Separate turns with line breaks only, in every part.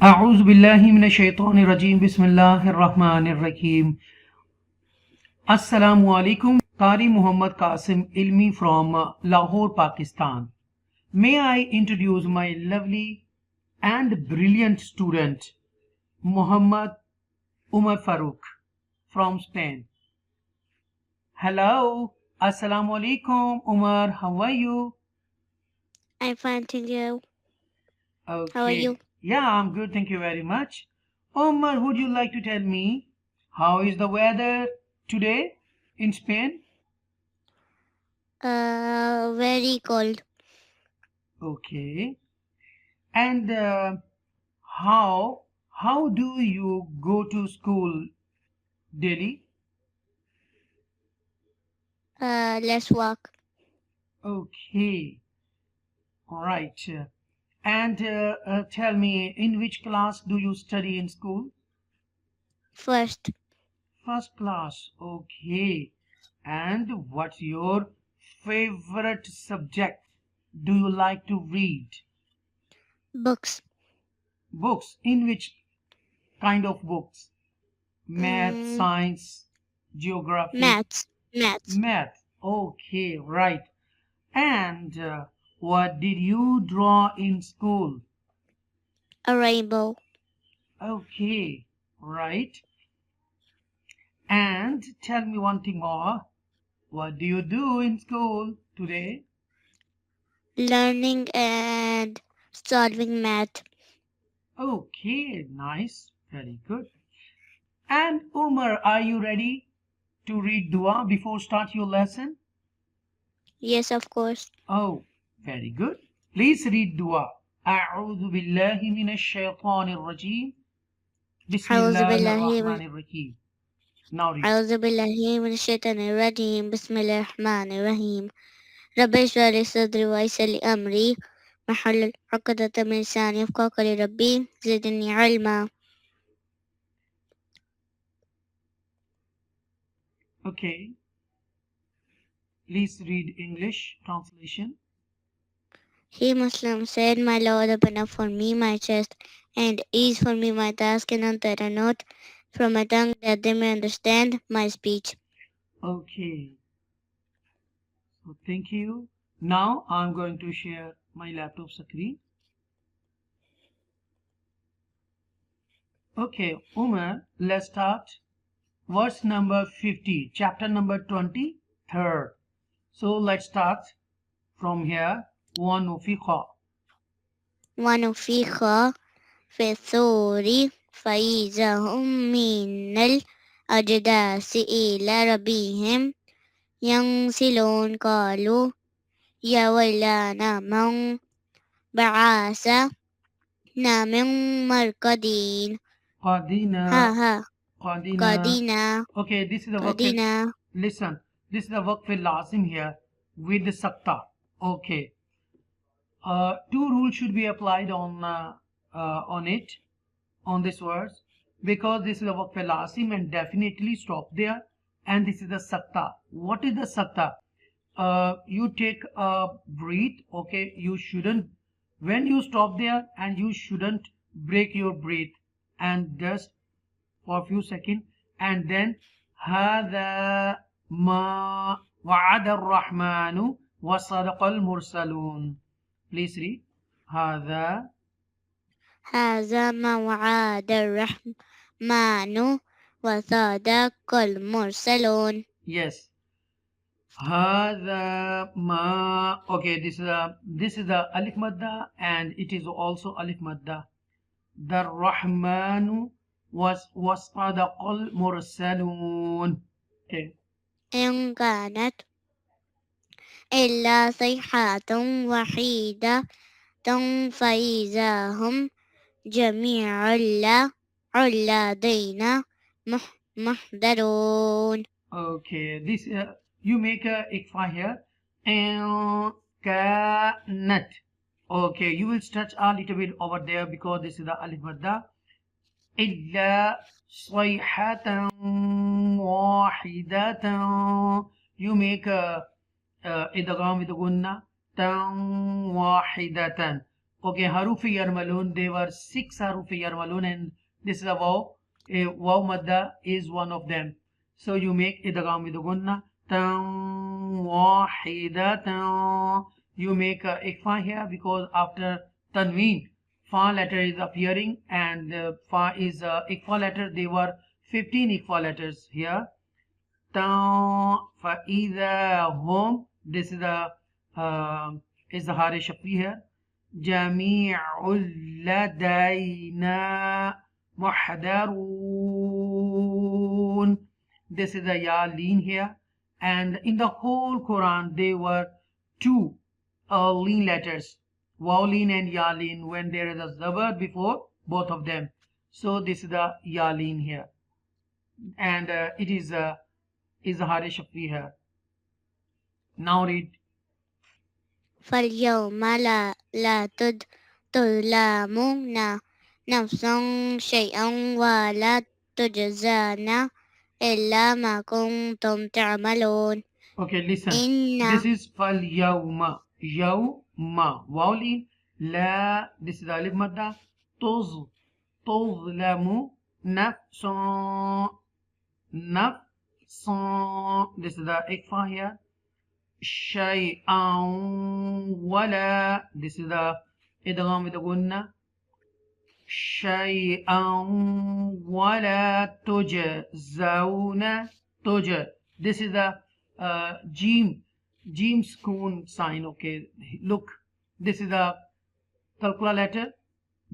أعوذ بالله من الشيطان الرجيم بسم الله الرحمن الرحيم Assalamu alaikum. Qari Muhammad Qasim Ilmi from Lahore, Pakistan. May I introduce my lovely and brilliant student Muhammad Umar Farooq from Spain. Hello, Assalamu alaikum Umar, how are you?
I'm fine, thank you. How are you?
Okay, yeah, I'm good, thank you very much. Umar, would you like to tell me how is the weather today in Spain?
Very cold.
Okay. And how do you go to school daily?
Let's walk.
Okay. All right. And tell me, in which class do you study in school?
First,
First class. Okay. And what's your favorite subject? Do you like to read?
books.
Books. In which kind of books? Math,
Mm,
science, geography,
maths. Maths.
math. Okay, right. And what did you draw in school?
A rainbow.
Okay, right. And tell me one thing more. What do you do in school today?
Learning and solving math.
Okay, nice. Very good. And Umar, are you ready to read dua before start your lesson?
Yes, of course.
Oh, very good. Please read dua. أعوذ بالله من الشيطان الرجيم بسم
أعوذ
الله
بالله من
الرحمن الرحيم. Now read.
أعوذ بالله من الشيطان الرجيم. بسم الله الرحمن الرحيم. رب اشرح لي صدري ويسر لي أمري واحلل عقدة من لساني يفقهوا قولي ربي زدني علما.
Okay. Please read English translation.
He Muslim said, My Lord, open up for me my chest, and ease for me my task, and untether not from my tongue, that they may understand my speech.
Okay. So thank you. Now I'm going to share my laptop screen. Okay, Umar, let's start. Verse number 50, chapter number 23rd. So let's start from here. وَنُفِخَ
ونفخ في الصور فإذا هم من الأجداث إلى ربهم ينسلون قالوا يا ويلنا من بعثنا من مرقدين ها
قَدِنَا
ها
قَدِنَا.
قدينا
Okay, this is the work with,
قدينا.
listen, this is the work with lazim here with the sakta. Okay. Two rules should be applied on it, on this verse, because this is a waqf lazim and definitely stop there, and this is the sakta. What is the sakta? You take a breath, okay, you shouldn't, when you stop there, and you shouldn't break your breath and just for a few seconds, and then هذا ما وعد الرحمن وصدق المرسلون. Please read. هذا.
هذا ما وعد الرحمن وصدق المرسلون.
Yes. هذا ما. Okay, this is the alif madda and it is also alif madda. The Rahmanu was صدق المرسلون. Okay.
إن كانت إلا صيحة وحيدة فإذا هم جميع لدينا محضرون.
Okay, this you make a ikfa here. And kanat. Okay, you will stretch a little bit over there because this is the alif madda. إلا صيحة واحدة. You make a idgham with gunna. Tan wahidatan. Okay, harufi yarmalun, there were 6 harufi yarmalun, and this is a waw. A waw madda is one of them. So you make idgham with gunna. Tan wahidatan. You make a ikfa here because after tanween, fa letter is appearing, and fa is ikfa letter. There were 15 ikfa letters here. Tan فإذا هم. This is the إظهار شفوي here. جميع لدينا محضرون. This is the ya lean here. And in the whole Quran, there were 2 lean letters, waw lean and ya lean, when there is a zabar before both of them. So this is the ya lean here. And it is إظهار شفوي here. Now read.
فاليوم لا تظلم نفس شيئا ولا تجزون إلا ما كنتم تعملون.
Okay, listen.
إن
This is فاليوم. يوم واولين. لا, this is alif madda. تظلم نفس. نفس, this is the ikfa here. شيئا ولا, this is the idgham with the gunna. شيئا ولا تجزون. This is the jim schoon sign. Okay, look, this is the kalkula letter,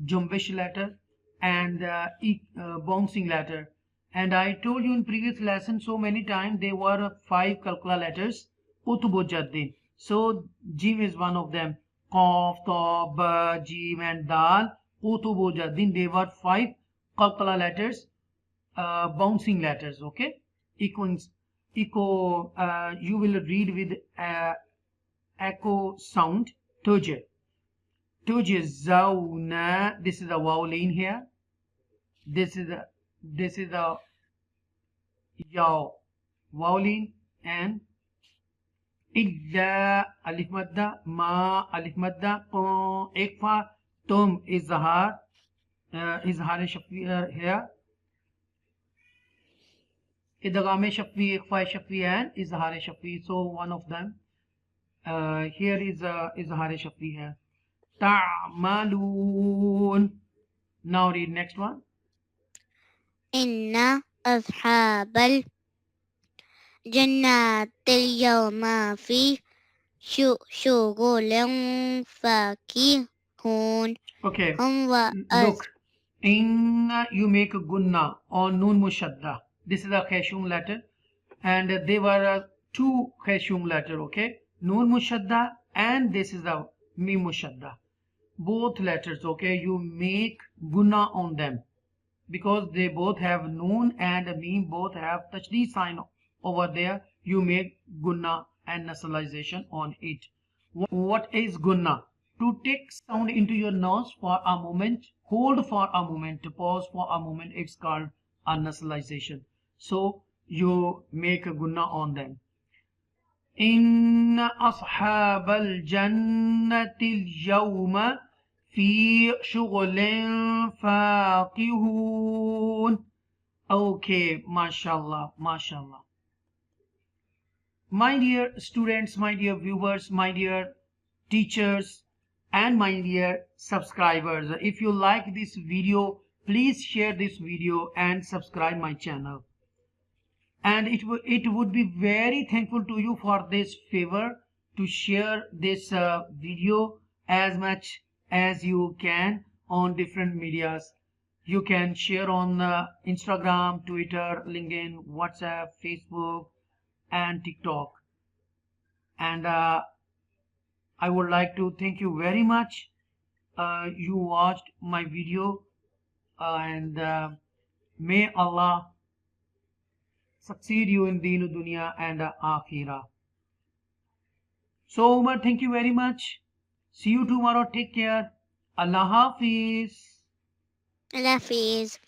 jumbish letter, and bouncing letter. And I told you in previous lesson so many times there were 5 kalkula letters. Utubujaddin. So jim is one of them. Qaf, ta, ba, jim, and dal. Utubujaddin. They were 5 qalqala letters, bouncing letters. Okay, you will read with echo sound. Tuje. Zawna. This is the vowel in here. This is the yaw vowel in, and إلا ألف مدة ما ألف مدة قو إقفا توم إظهار إظهار شفوي here. إدغام شفوي إقفا شفوي and إظهار شفوي. So one of them here is إظهار شفوي here. تعملون. Now read next one.
إن أصحاب الجنات اليوم في شغل فاكهون.
Okay, look. In you make a gunna on nun mushadda. This is a khashum letter, and there were 2 khashum letter. Okay, nun mushadda, and this is the mim mushadda. Both letters. Okay, you make gunna on them because they both have noon and mim, both have tashdid sign over there. You make gunna and nasalization on it. What is gunna? To take sound into your nose for a moment, hold for a moment, pause for a moment, it's called a nasalization. So you make a gunna on them. إن أصحاب الجنة اليوم في شغل فاكهون. Okay, mashallah, mashallah. My dear students, my dear viewers, my dear teachers, and my dear subscribers, if you like this video, please share this video and subscribe my channel. And it would be very thankful to you for this favor to share this video as much as you can on different medias. You can share on Instagram, Twitter, LinkedIn, WhatsApp, Facebook, and TikTok. And I would like to thank you very much. You watched my video, and may Allah succeed you in Deen Dunya and Akhirah. So Umar, thank you very much. See you tomorrow. Take care. Allah Hafiz.
Allah Hafiz.